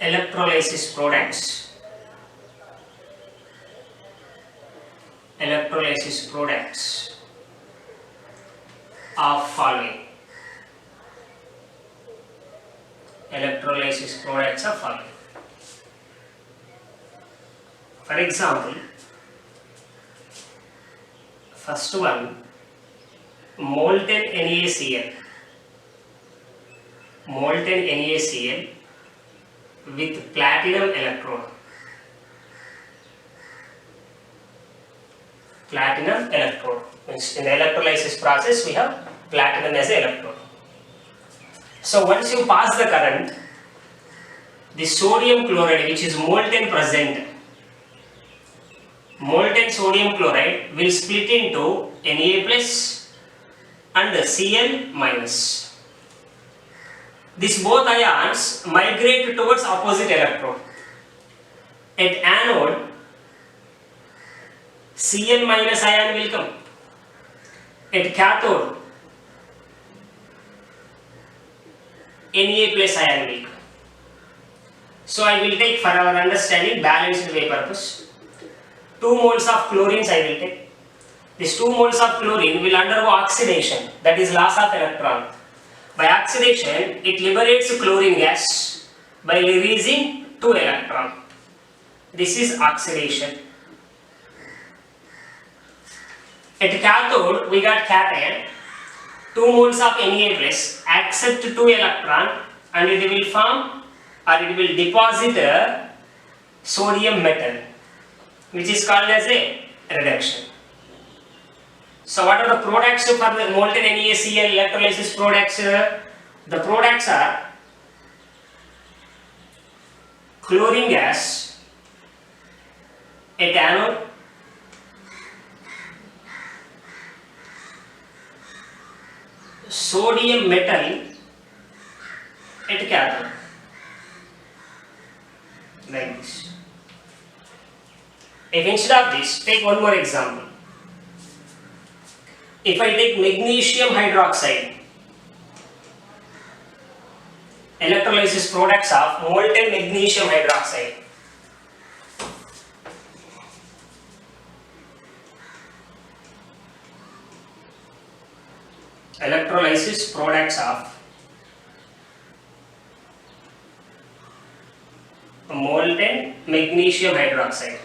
Electrolysis products. Electrolysis products of following. Electrolysis products of following. For example, first one, molten NaCl. Molten NaCl with platinum electrode. Platinum electrode means in the electrolysis process we have platinum as an electrode. So once you pass the current, the sodium chloride which is molten present, molten sodium chloride will split into Na plus and Cl minus. These both ions migrate towards opposite electrode. At anode, Cl minus ion will come. At cathode, Na plus ion will come. So I will take for our understanding balanced way purpose. 2 moles of chlorines I will take. These 2 moles of chlorine will undergo oxidation, that is loss of electron. By oxidation, it liberates chlorine gas by releasing 2 electrons. This is oxidation. At cathode, we got cation. 2 moles of Na plus accept 2 electrons and it will form or it will deposit a sodium metal, which is called as a reduction. So what are the products for the molten NaCl electrolysis products? The products are chlorine gas at anode, sodium metal at cathode, like this. If instead of this, take one more example. If I take magnesium hydroxide, electrolysis products of molten magnesium hydroxide. Electrolysis products of molten magnesium hydroxide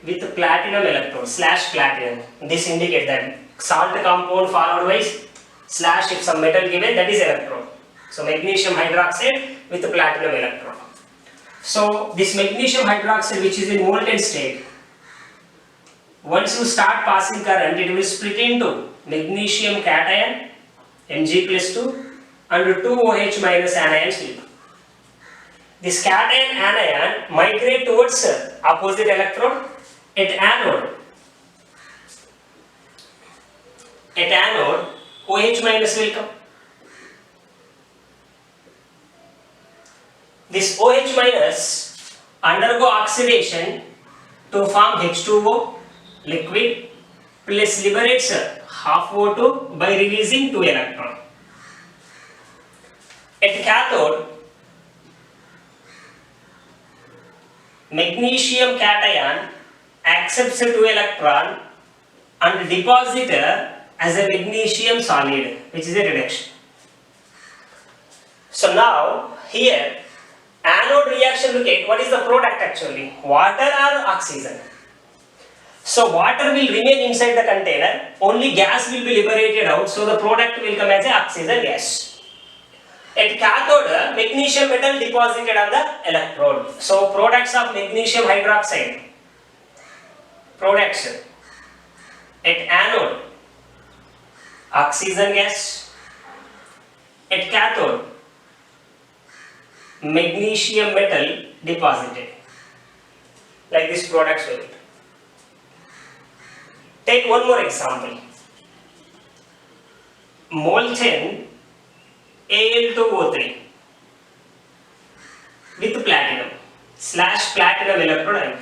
with platinum electrode / platinum. This indicates that salt compound followed by / if some metal given, that is electrode. So magnesium hydroxide with platinum electrode. So this magnesium hydroxide which is in molten state, once you start passing current, it will split into magnesium cation Mg+2 and 2 OH minus anions will come. This cation anion migrate towards opposite electrode. At anode, OH minus will come. This OH minus undergo oxidation to form H2O liquid plus liberates half O2 by releasing 2 electrons. At cathode, magnesium cation accepts 2 electron and deposit as a magnesium solid, which is a reduction. So now here anode reaction, look at what is the product actually, water or oxygen. So water will remain inside the container, only gas will be liberated out, so the product will come as a oxygen gas. At cathode, magnesium metal deposited on the electrode. So products of magnesium hydroxide. Products at anode, oxygen gas. At cathode, magnesium metal deposited. Like this products will. Take one more example. Molten Al2O3 with platinum / platinum electrode ion.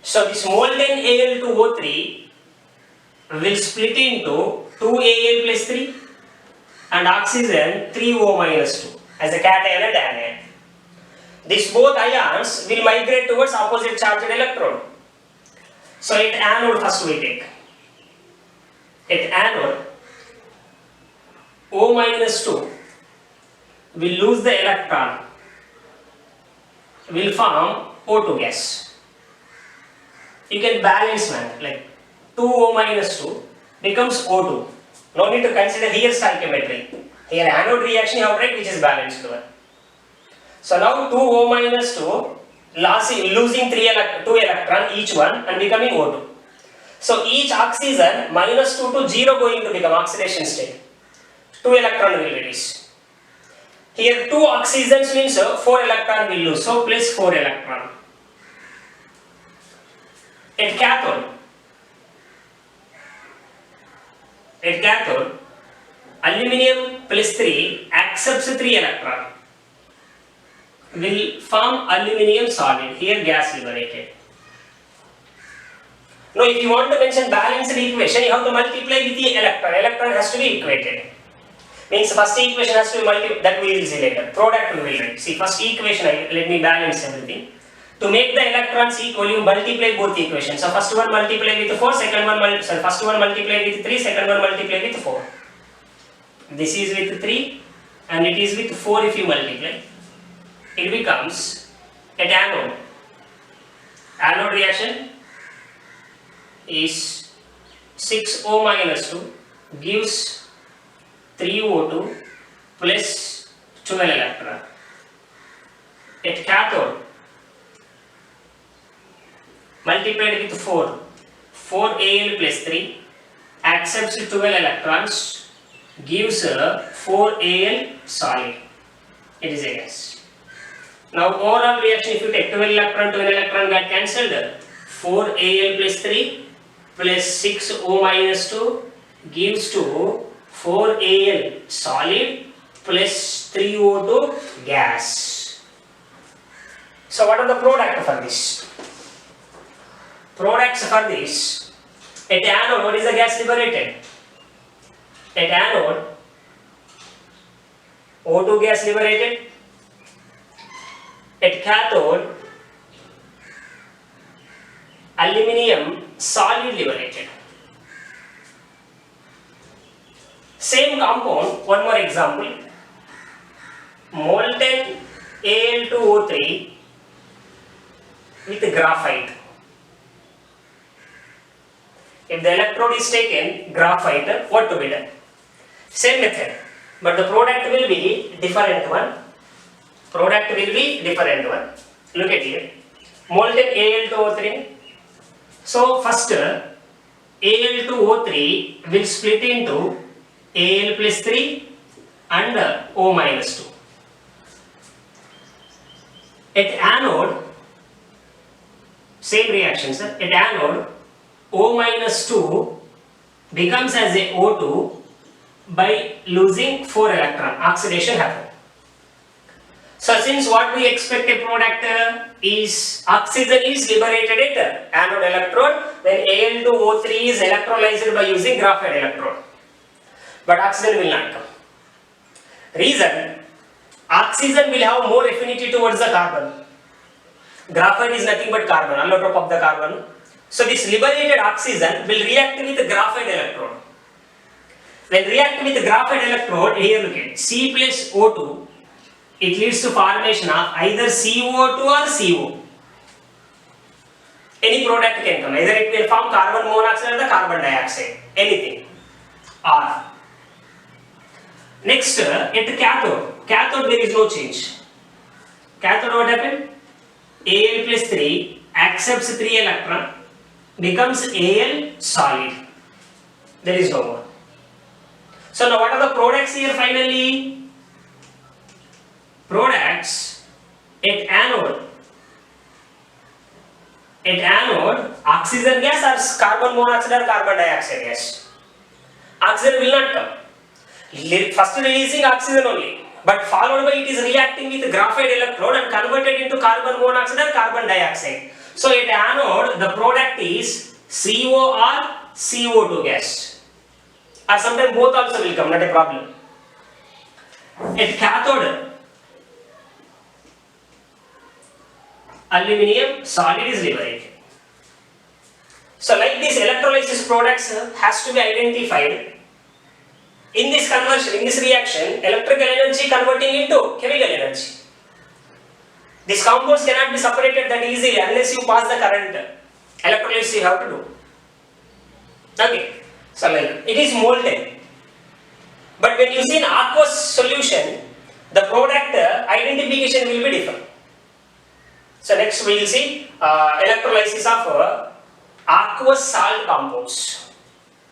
So this molten Al2O3 will split into 2Al plus 3 and oxygen 3O minus 2. as a cation and anion. These both ions will migrate towards opposite charged electrode. So at anode first we take. At anode, O minus 2 will lose the electron, will form O2 gas. You can balance man, like 2O minus 2 becomes O2. No need to consider here stoichiometry. Here anode reaction you have right, which is balanced one. So now 2O minus 2 losing 2 electron each one and becoming O2. So each oxygen minus 2 to 0 going to become oxidation state. 2 electron will reduce. Here 2 oxygens means 4 electron will lose. So place 4 electron. At cathode, aluminium plus 3 accepts 3 electron. Will form aluminium solid. Here gas liberated. Now if you want to mention balanced equation, you have to multiply with the electron. Electron has to be equated. Means first equation has to be multiplied, that we will see later. Product we will write. See first equation, let me balance everything. To make the electrons equal, you multiply both equations. So first one multiply with 4, first one multiply with 3, second one multiply with 4. This is with 3 and it is with 4 if you multiply. It becomes a anode. Anode reaction is 6O minus 2 gives 3O2 plus 12 electron. At cathode, multiplied with 4, 4Al plus 3 accepts 12 electrons, gives 4Al solid. It is a gas. Now overall reaction, if you take 12 electron got cancelled. 4Al plus 3 plus 6O minus 2 gives to 4Al solid plus 3O2 gas. So what are the products for this? Products for this, at anode, what is the gas liberated? At anode, O2 gas liberated. At cathode, aluminium solid liberated. Same compound, one more example. Molten Al2O3 with graphite. If the electrode is taken, graphite, what to be done? Same method, but the product will be different one. Product will be different one. Look at here. Molten Al2O3. So first Al2O3 will split into Al plus 3 and O minus 2. At anode, same reaction sir. At anode, O minus 2 becomes as a O2 by losing 4 electron. Oxidation happens. So since what we expect a product is oxygen is liberated at anode electrode, then Al2O3 is electrolyzed by using graphite electrode. But oxygen will not come. Reason, oxygen will have more affinity towards the carbon. Graphite is nothing but carbon, allotrope of the carbon. So this liberated oxygen will react with the graphite electrode. When react with the graphite electrode, here look at C plus O2, it leads to formation of either CO2 or CO. Any product can come, either it will form carbon monoxide or the carbon dioxide, anything. R. Next, at cathode, there is no change. Cathode what happened? Al plus 3 accepts 3 electron, becomes Al solid. There is no more. So now what are the products here finally? Products at anode. At anode, oxygen gas or carbon monoxide or carbon dioxide gas. Oxygen will not come. First releasing oxygen only, but followed by it is reacting with graphite electrode and converted into carbon monoxide or carbon dioxide. So at anode, the product is CO or CO2 gas. Or sometimes both also will come, not a problem. At cathode, Aluminium solid is liberated. So like this electrolysis products has to be identified. In this conversion, in this reaction, electrical energy converting into chemical energy. These compounds cannot be separated that easily unless you pass the current. Electrolysis you have to do. Okay, so like it is molten. But when you see an aqueous solution, the product identification will be different. So next we will see electrolysis of aqueous salt compounds.